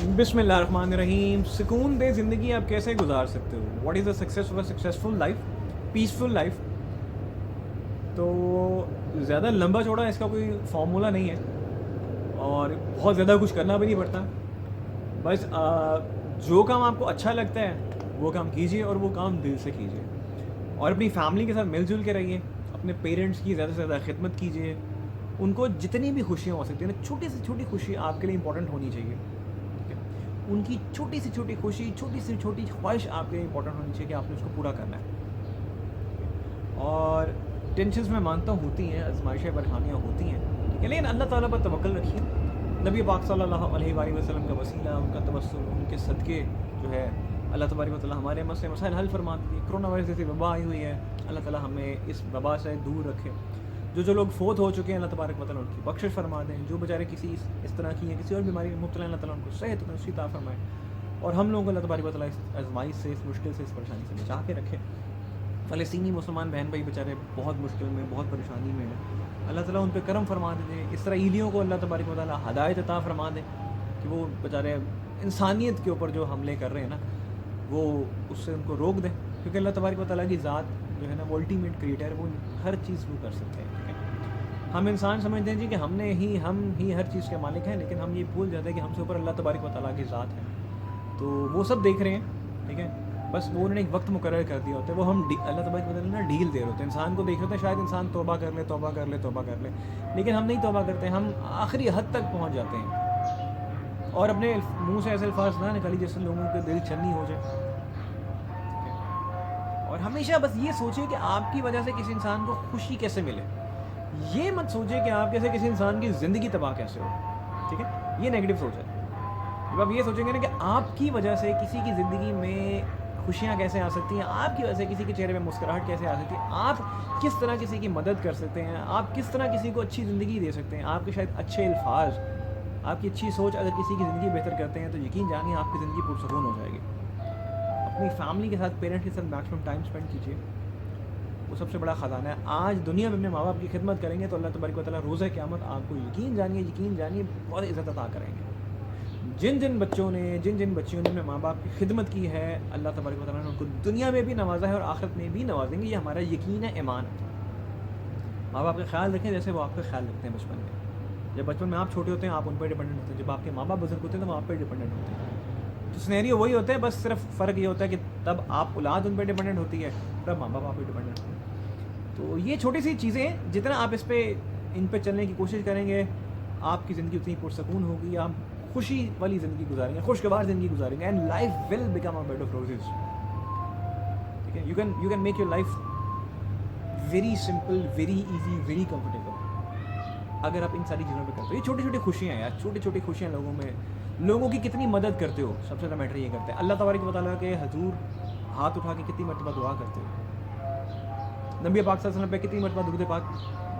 बिस्मिल्लाहिर्रहमानिर्रहीम। सुकून दे ज़िंदगी आप कैसे गुजार सकते हो? What is the success of a successful life, peaceful life? तो ज़्यादा लंबा चौड़ा इसका कोई फार्मूला नहीं है और बहुत ज़्यादा कुछ करना भी नहीं पड़ता। बस जो काम आपको अच्छा लगता है वो काम कीजिए और वो काम दिल से कीजिए और अपनी फैमिली के साथ मिल जुल के रहिए। अपने पेरेंट्स की ज़्यादा से ज़्यादा खिदमत कीजिए। उनको जितनी भी खुशियाँ हो सकती हैं ना, छोटी से छोटी खुशी आपके लिए इंपॉर्टेंट होनी चाहिए। ठीक है, उनकी छोटी से छोटी खुशी, छोटी से छोटी ख्वाहिश आपके लिए इंपॉर्टेंट होनी चाहिए कि आपने उसको पूरा करना है। और टेंशन्स मैं मानता हूँ होती हैं, आजमाइशें परेशानियाँ होती हैं, ठीक है, लेकिन अल्लाह ताला पर तवक्कल रखिए। नबी पाक सल्लल्लाहु अलैहि वसल्लम का वसीला, उनका तवस्सुल, उनके सदक़े जो है अल्लाह तबारक व तआला हमारे मसले मसाइल हल फरमा दीजिए। कोरोना वायरस जैसी वबा आई हुई है, अल्लाह ताला हमें इस वबा से दूर रखे। जो लोग फोत हो चुके हैं, अल्लाह तबारक व तआला उनकी बख्शिश फरमा दें। जो बेचारे किसी इस तरह की या किसी और बीमारी में मुब्तला, अल्लाह ताला उनको सेहत नसीब अता फरमाए और हम लोगों को अल्लाह तबारक व तआला इस आज़माइश से, इस मुश्किल से, इस परेशानी से बचा के रखे। फ़लस्तीनी मुसलमान बहन भाई बेचारे बहुत मुश्किल में, बहुत परेशानी में हैं, अल्लाह ताला उन पर करम फरमा दे। इसराइलियों को अल्लाह तबारक व तआला हदायत अता फरमा दे कि वो बेचारे इंसानियत के ऊपर जो हमले कर रहे हैं ना, वो उससे उनको रोक दें, क्योंकि अल्लाह तबारक व तआला की ज़ात जो है ना, वो अल्टीमेट क्रिएटर है, वो हर चीज़ वो कर सकते हैं। ठीक है, हम इंसान समझते हैं जी कि हम ही हर चीज़ के मालिक हैं, लेकिन हम ये भूल जाते हैं कि हमसे ऊपर अल्लाह तबारक व तआला की ज़ात है। तो वो सब देख रहे हैं, ठीक है, बस वो उन्होंने एक वक्त मुकर्रर कर दिया होता है, वो हम अल्लाह तबारक व तआला ना डील दे रहे होते हैं। इंसान को देख रहे होते हैं, शायद इंसान तौबा कर ले, तौबा कर ले, तौबा कर ले, लेकिन हम नहीं तौबा करते। हम आखिरी हद तक पहुँच जाते हैं और अपने मुँह से ऐसे अल्फाज ना निकाली जैसे लोगों के दिल छन्नी हो जाए। और हमेशा बस ये सोचिए कि आपकी वजह से किसी इंसान को खुशी कैसे मिले। ये मत सोचिए कि आप कैसे किसी इंसान की ज़िंदगी तबाह कैसे हो। ठीक है, ये नेगेटिव सोच है। जब आप ये सोचेंगे ना कि आपकी वजह से किसी की ज़िंदगी में खुशियाँ कैसे आ सकती हैं, आपकी वजह से किसी के चेहरे पे मुस्कुराहट कैसे आ सकती है, आप किस तरह किसी की मदद कर सकते हैं, आप किस तरह किसी को अच्छी ज़िंदगी दे सकते हैं, आपके शायद अच्छे अल्फाज, आपकी अच्छी सोच अगर किसी की ज़िंदगी बेहतर करते हैं, तो यकीन जानिए आपकी ज़िंदगी पुरसकून हो जाएगी। अपनी फैमिली के साथ, पेरेंट्स के साथ मैक्सिमम टाइम स्पेंड कीजिए, वो सबसे बड़ा ख़जाना है। आज दुनिया में अपने माँ बाप की खिदमत करेंगे तो अल्लाह तबारक व तआला रोज़े क़यामत आपको यकीन जानिए बहुत इज़्ज़त अता करेंगे। जिन बच्चों ने, जिन बच्चियों ने अपने माँ बाप की खिदमत की है, अल्लाह तबारक व तआला ने उनको दुनिया में भी नवाजा है और आखिरत में भी नवाजेंगे। ये हमारा यकीन है, ईमान है। माँ बाप का ख्याल रखें जैसे वो आपका ख्याल रखते हैं बचपन में। जब बचपन में आप छोटे होते हैं, आप उन पर डिपेंडेंट होते हैं। जब आपके माँ बाप बुजुर्ग होते हैं, तो वो आप पर डिपेंडेंट होते हैं। तो सिनेरियो वही होता है, बस सिर्फ फ़र्क ये होता है कि तब आप औलाद उन पर डिपेंडेंट होती है, तब माँ बाप आप पर डिपेंडेंट होते हैं। तो ये छोटी सी चीज़ें, जितना आप इन पे चलने की कोशिश करेंगे, आपकी ज़िंदगी उतनी पुरसकून होगी, आप खुशी वाली ज़िंदगी गुजारेंगे, खुशगवार ज़िंदगी गुजारेंगे, and life will become a bed of roses. ठीक है, you can make your life very simple, very easy, very comfortable अगर आप इन सारी चीज़ों पे करते हो। ये छोटी छोटी खुशियाँ यार, छोटी छोटी खुशियाँ लोगों की कितनी मदद करते हो, सबसे ज़्यादा मैटर ये करते हैं। अल्लाह तबारक व तआला के हजूर हाथ उठा के कितनी मरतबा दुआ करते हो, नबी पाक सल्लल्लाहु अलैहि वसल्लम पे कितनी मरतबा दुरूद पाक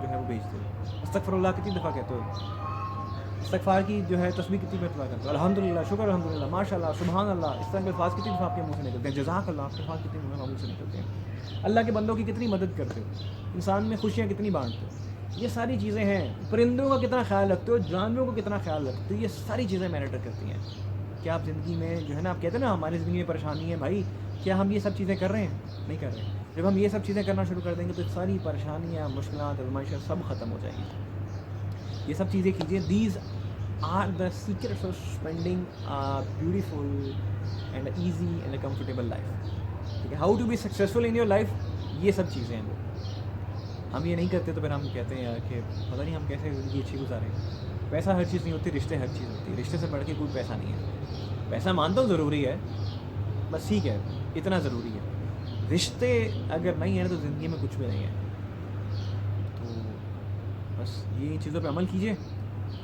जो है वो भेजते हो, अस्तगफिरुल्लाह कितनी दफ़ा कहते हो, इस्तिग़फ़ार की जो है तस्बीह कितनी मरतबा करते हो, अल्हम्दुलिल्लाह, शुक्र अल्हम्दुलिल्लाह, माशाअल्लाह, सुभान अल्लाह, इस तरह के अल्फाज़ कितनी दफ़ा आपके मुँह से निकलते हैं, जज़ाकल्लाह, आपके अल्फाज़ कितनी मुँह से निकलते हैं। अल्लाह के बंदों की कितनी मदद करते हो, इंसान में खुशियाँ कितनी बांटते हो। ये सारी चीज़ें हैं। परिंदों का कितना ख्याल रखते हो, जानवरों को कितना ख्याल रखते हो, ये सारी चीज़ें मैटर करती हैं कि आप ज़िंदगी में जो है ना, आप कहते हैं ना हमारी ज़िंदगी में परेशानी है भाई, क्या हम ये सब चीज़ें कर रहे हैं? नहीं कर रहे हैं। जब हम ये सब चीज़ें करना शुरू कर देंगे तो सारी परेशानियाँ, मुश्किलात, आज़माइशें सब ख़त्म हो जाएंगी। ये सब चीज़ें कीजिए। These are the secrets of spending beautiful and easy and a comfortable life. ठीक है, how to be successful in your life, ये सब चीज़ें हैं वो। हम ये नहीं करते तो फिर हम कहते हैं यार कि पता नहीं हम कैसे ज़िंदगी अच्छी गुजारें। पैसा हर चीज़ नहीं होती, रिश्ते हर चीज़ होती है। रिश्ते से बढ़ के कोई पैसा नहीं है। पैसा मानता हूँ ज़रूरी है, बस ठीक है, इतना ज़रूरी है। रिश्ते अगर नहीं है तो ज़िंदगी में कुछ भी नहीं है। तो बस ये चीज़ों पे अमल कीजिए,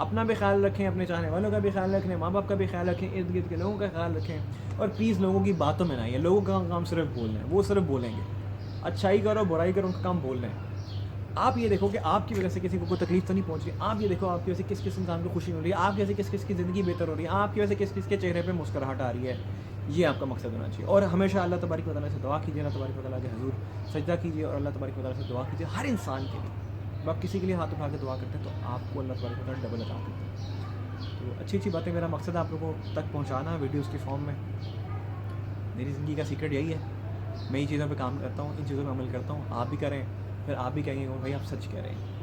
अपना भी ख्याल रखें, अपने चाहने वालों का भी ख्याल रखें, माँ बाप का भी ख्याल रखें, इर्द गिर्द के लोगों का ख्याल रखें, और प्लीज़ लोगों की बातों में ना आइए। लोगों का काम सिर्फ बोलना है, वो सिर्फ बोलेंगे। अच्छाई करो, बुराई करो, उनका काम बोलना है। आप ये देखो कि आपकी वजह से किसी को कोई तकलीफ तो नहीं पहुंच रही। आप ये देखो आपकी वजह से किस किस इंसान को खुशी मिल रही है, आपकी वजह से किस किस की ज़िंदगी बेहतर हो रही है, आपकी वजह से किस किस के चेहरे पे मुस्कुराहट आ रही है। ये आपका मकसद होना चाहिए। और हमेशा अल्लाह तबारक व तआला से दुआ कीजिए, अल्लाह तबारक व तआला के हजूर सजदा कीजिए और अल्लाह तबारक व तआला से दुआ कीजिए हर इंसान के लिए। जब आप किसी के लिए हाथ उठा के दुआ करते हैं तो आपको अल्लाह तबारक व तआला डबल अता करता है। तो اچھی اچھی باتیں، میرا مقصد ہے آپ لوگوں تک پہنچانا ویڈیوز کی فارم میں. میری زندگی کا سیکرٹ یہی ہے. میں ان چیزوں پہ کام کرتا ہوں، ان چیزوں پہ عمل کرتا ہوں. آپ بھی کریں، پھر آپ بھی کہیں گے بھائی آپ سچ کہہ رہے ہیں.